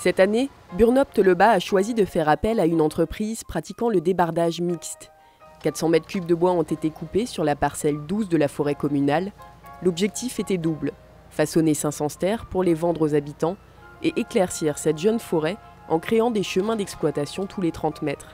Cette année, Burnopte-le-Bas a choisi de faire appel à une entreprise pratiquant le débardage mixte. 400 mètres cubes de bois ont été coupés sur la parcelle 12 de la forêt communale. L'objectif était double, façonner 500 stères pour les vendre aux habitants et éclaircir cette jeune forêt en créant des chemins d'exploitation tous les 30 mètres.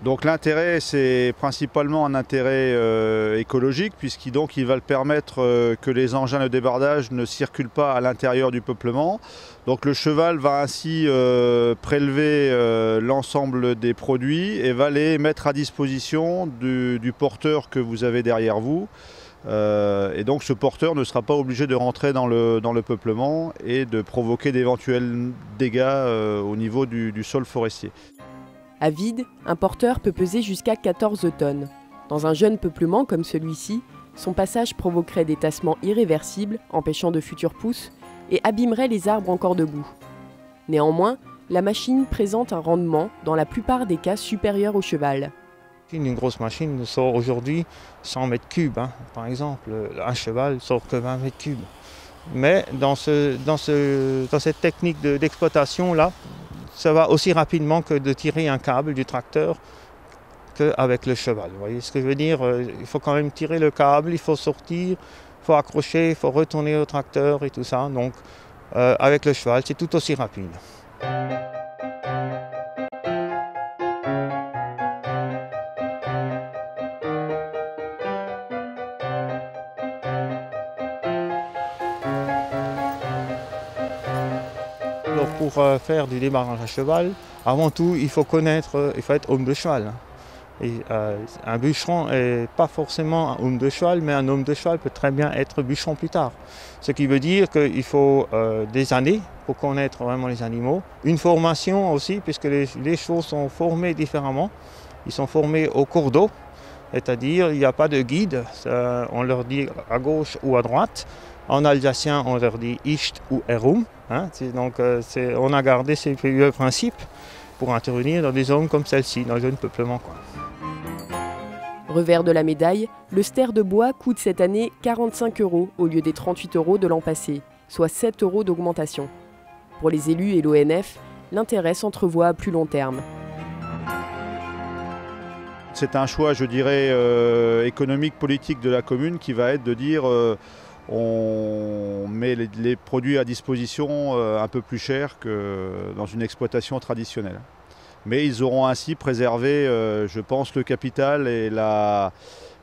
Donc l'intérêt, c'est principalement un intérêt écologique, puisqu'il va le permettre que les engins de débardage ne circulent pas à l'intérieur du peuplement. Donc le cheval va ainsi prélever l'ensemble des produits et va les mettre à disposition du porteur que vous avez derrière vous. Et donc ce porteur ne sera pas obligé de rentrer dans le peuplement et de provoquer d'éventuels dégâts au niveau du sol forestier. À vide, un porteur peut peser jusqu'à 14 tonnes. Dans un jeune peuplement comme celui-ci, son passage provoquerait des tassements irréversibles, empêchant de futures pousses, et abîmerait les arbres encore debout. Néanmoins, la machine présente un rendement, dans la plupart des cas, supérieur au cheval. Une grosse machine sort aujourd'hui 100 mètres cubes, par exemple. Un cheval sort que 20 mètres cubes. Mais dans cette technique d'exploitation-là, ça va aussi rapidement que de tirer un câble du tracteur qu'avec le cheval. Vous voyez ce que je veux dire? Il faut quand même tirer le câble, il faut sortir, il faut accrocher, il faut retourner au tracteur et tout ça. Donc avec le cheval, c'est tout aussi rapide. Alors pour faire du débardage à cheval, avant tout, il faut être homme de cheval. Et, un bûcheron n'est pas forcément un homme de cheval, mais un homme de cheval peut très bien être bûcheron plus tard. Ce qui veut dire qu'il faut des années pour connaître vraiment les animaux. Une formation aussi, puisque les chevaux sont formés différemment. Ils sont formés au cours d'eau, c'est-à-dire il n'y a pas de guide, on leur dit à gauche ou à droite. En alsacien, on leur dit Icht ou Erum. Donc, on a gardé ces vieux principes pour intervenir dans des zones comme celle-ci, dans le jeune peuplement. Revers de la médaille, le stère de bois coûte cette année 45 € au lieu des 38 € de l'an passé, soit 7 € d'augmentation. Pour les élus et l'ONF, l'intérêt s'entrevoit à plus long terme. C'est un choix, je dirais, économique, politique de la commune qui va être de dire on met les produits à disposition un peu plus cher que dans une exploitation traditionnelle. Mais ils auront ainsi préservé, je pense, le capital et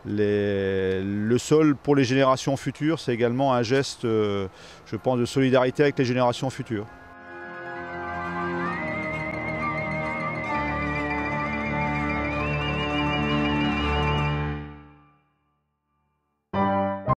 le sol pour les générations futures. C'est également un geste, je pense, de solidarité avec les générations futures.